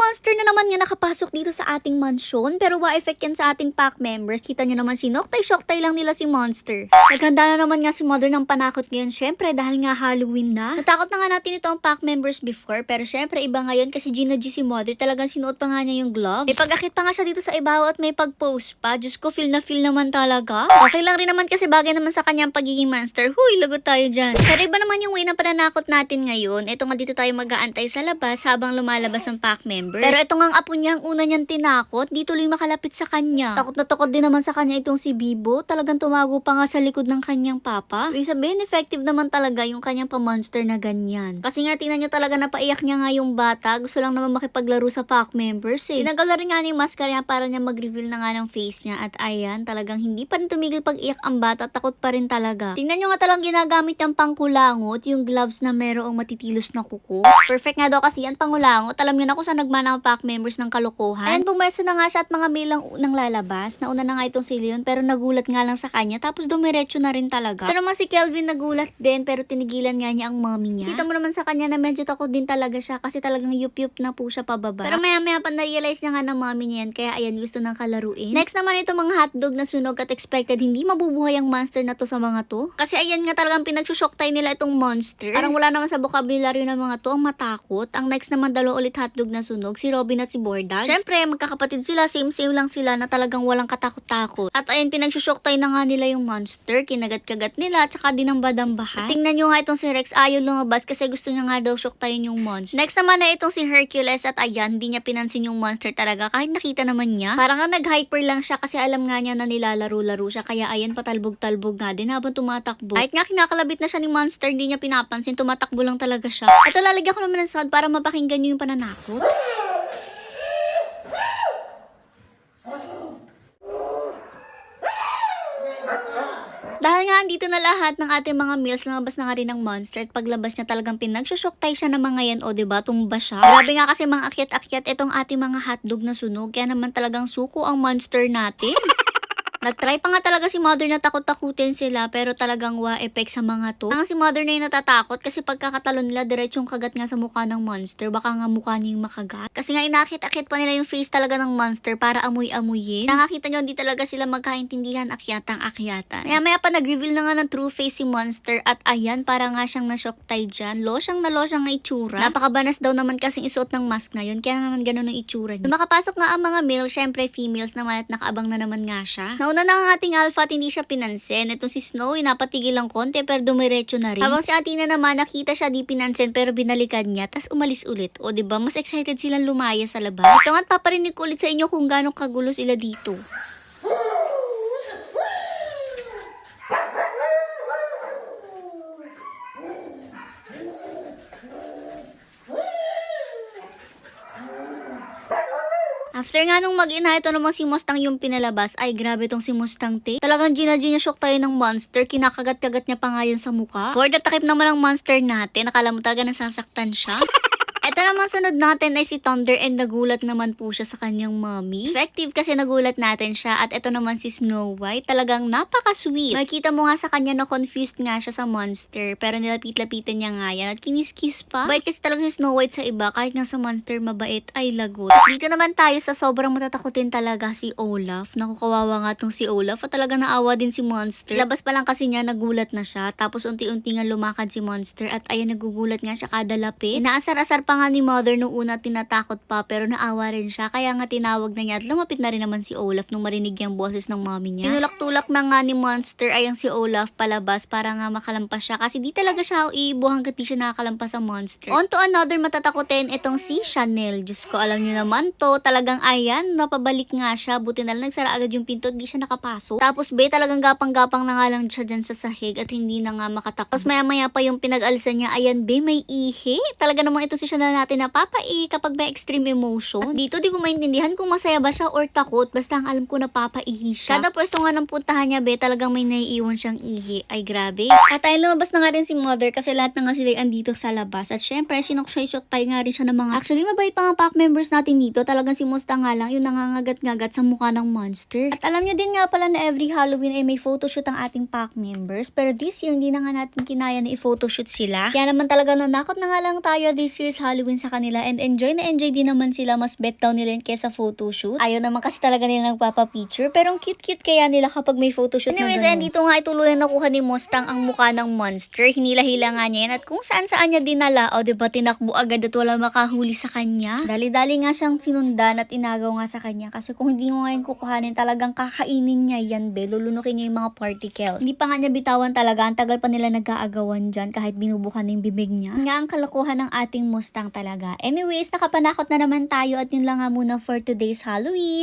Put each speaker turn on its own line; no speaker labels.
monster na naman nga nakapasok dito sa ating mansyon. Pero wa-effect yan sa ating pack members. Kita nyo naman sinoktay-shoktay lang nila si Monster. Naghanda na naman nga si Mother ng panakot ngayon. Syempre dahil nga Halloween na. Natakot na nga natin ito ang pack members before. Pero syempre iba ngayon kasi Gina G si Mother. Talagang sinuot pa nga niya yung gloves. May pag-akit pa nga siya dito sa ibabaw at may pag-post pa. Diyos ko, feel na feel naman talaga. Okay lang rin naman kasi bagay naman sa kanyang pagiging monster. Huy, lagot tayo dyan. Pero iba naman yung way ng pananakot natin ngayon. Ito nga dito tayo mag-aantay sa labas habang lumalabas ang pack member. Pero ito nga ang apo niya, ang una niyang tinakot, di tuloy makalapit sa kanya. Takot na takot din naman sa kanya itong si Bibo. Talagang tumago pa nga sa likod ng kanyang papa. Ibig sabihin, effective naman talaga yung kanyang pa-monster na ganyan. Kasi nga, tingnan nyo talaga napaiyak niya nga yung bata. Gusto lang naman makipaglaro sa pack members eh. Tinanggal na rin nga yung mask niya para niya mag-reveal na nga ng face niya. At ayan, talagang hindi pa rin tumigil pag-iyak ang bata. Takot pa rin talaga. Tingnan nyo nga talagang ginagamit niyang pangkulangot, yung gloves na merong matitilos na kuko. Perfect nga daw kasi yan pangulangot. Alam niyo na kung saan nagmana ang pack members ng kalokohan. And bumesa na nga siya at mga may lang unang lalabas. Nauna na nga itong si Leon pero nagulat nga lang sa kanya. Tapos dumiretso na rin talaga. Ito naman si Kelvin nagulat din pero tinigilan nga niya ang mommy niya. Kita mo naman sa kanya na medyo takot din talaga siya kasi talagang yup-yup na po siya pababa. Pero maya-maya pa na-realize niya nga ng mommy niya yan kaya ayan gusto nang kalaruin. Next naman ito mga hotdog na sunog at expected hindi mabubuhay ang monster na to sa mga to. Kasi ayan nga talagang pinagsushoktay nila itong monster. Parang wala naman sa vocabulary ng mga to ang matakot. Ang next naman dalawa ulit hotdog na sunog, si Robin at si Bordag. Syempre, magkakapatid sila, same-same lang sila na talagang walang katakot-takot. At ayun, pinagsushoktay na nga nila yung monster, kinagat-kagat nila, at saka dinamba-dambahan. Tingnan nyo nga itong si Rex, ayaw lumabas kasi gusto niya nga daw shoktayin yung monster. Next naman na itong si Hercules at ayan, hindi niya pinansin yung monster talaga kahit nakita naman niya. Parang nga nag-hyper lang siya kasi alam nga niya na nilalaro-laro siya kaya ayan, patalbog-talbog nga din habang tumatakbo. Kahit nga kinakalabit na siya ni monster, hindi niya pinapansin, tumatakbo lang talaga siya. Ito lalagyan ko naman ng sound para mapakinggan nyo yung pananakot. Dahil nga andito na lahat ng ating mga meals, lumabas na nga rin ng monster at paglabas niya talagang pinagsushoktay siya ng mga yan o diba, tumba siya. Grabe nga kasi mga akyat-akyat itong ating mga hotdog na sunog kaya naman talagang suko ang monster natin. Nag-try pa nga talaga si Mother na takot-takutin sila pero talagang wa-effect sa mga to. Ang si Mother na yung natatakot kasi pagkakatalon nila diretsong kagat nga sa mukha ng monster. Baka nga mukha niya yung makagat. Kasi nga inakit-akit pa nila yung face talaga ng monster para amoy-amuyin. Nakakita nyo, hindi talaga sila magkaintindihan akyatang-akyatan. Maya pa nag-reveal na nga ng true face si monster at ayan, para nga siyang nasyoktay dyan. Losyang na itsura. Napakabanas daw naman kasing isuot ng mask ngayon kaya naman ganun ang itsura niya. Makapasok nga ang mga male, syempre females naman at nakaabang na naman nga siya. Una na ang ating alpha at hindi siya pinansin. Itong si Snow, napatigil lang konti pero dumiretso na rin. Habang si Athena naman, nakita siya di pinansin pero binalikan niya, tas umalis ulit. O diba, mas excited silang lumaya sa labas. Ito nga't paparinig ko ulit sa inyo kung gano'ng kagulo sila dito. After nga nung mag-ina, ito namang si Mustang yung pinalabas. Ay, grabe tong si Mustang te. Talagang Gina shock tayo ng monster. Kinakagat-kagat niya pa nga yun sa mukha. For the takip naman ng monster natin, nakala mo talaga nasasaktan siya. Ito naman sunod natin ay si Thunder and nagulat naman po siya sa kanyang mommy. Effective kasi nagulat natin siya at ito naman si Snow White. Talagang napaka-sweet. Makikita mo nga sa kanya na confused nga siya sa monster pero nilapit-lapitan niya nga yan at kinis-kiss pa. Bait kasi talagang si Snow White sa iba kahit nga sa monster mabait ay lagot. Dito naman tayo sa sobrang matatakutin talaga si Olaf. Nakukawawa nga tong si Olaf at talaga naawa din si monster. Labas pa lang kasi niya nagulat na siya tapos unti-unti nga lumakad si monster at ayan nagugulat nga siya kada lapit. Inaasar-asar pa nga ni Mother nung una tinatakot pa pero naawa rin siya kaya nga tinawag na niya at lumapit na rin naman si Olaf nung marinig yung boses ng mommy niya. Tinulak-tulak na nga ni monster ay ang si Olaf palabas para nga makalampas siya kasi di talaga siya iibo hanggat di siya nakakalampas sa monster. On to another matatakutin itong si Chanel. Diyos ko, alam niyo naman to, talagang ayan, napabalik nga siya, buti na lang nagsara agad yung pinto at di siya nakapasok. Tapos talagang gapang-gapang na nga lang siya dyan sa sahig at hindi na nga makatakot. Tapos maya-maya pa yung pinag-alisan niya, ayan may ihi. Talaga namang ito si Chanel natin napapaihi kapag may extreme emotion. At dito di ko maintindihan kung masaya ba siya or takot. Basta ang alam ko napapaihi siya. Kada pwesto nga ng puntahan niya, talagang may naiiwan siyang ihi. Ay grabe. At ay lumabas na nga rin si Mother kasi lahat na nga sila andito sa labas. At syempre, sinok-shock-tay nga rin siya ng mga... Actually, mabait pa nga pack members natin dito. Talagang si Mustang nga lang yung nangangagat-ngagat sa mukha ng monster. At alam niyo din nga pala na every Halloween ay may photoshoot ang ating pack members. Pero this year, hindi na nga natin kinaya na i-photoshoot sila. Kaya naman talaga nanakot na nga lang tayo this year's Halloween Halloween sa kanila and enjoy na enjoy din naman sila. Mas bet daw nila yun kesa photoshoot. Ayaw naman kasi talaga nila nagpapapicture pero ang cute-cute kaya nila kapag may photoshoot. Anyways, and dito nga ituluyan nakuha ni Mustang ang mukha ng monster. Hinila-hila nga niya yan at kung saan-saan niya dinala. O diba tinakbo agad at wala makahuli sa kanya. Dali-dali nga siyang sinundan at inagaw nga sa kanya kasi kung hindi mo ngayon kukuhanin talagang kakainin niya yan be. Lulunukin niya yung mga particles. Hindi pa nga niya bitawan talaga. Ang tagal pa nila nag-aagawan dyan kahit binubukan yung bibig niya. Nga ang kalokohan ng ating Mustang talaga. Anyways, nakapanakot na naman tayo at yun lang nga muna for today's Halloween.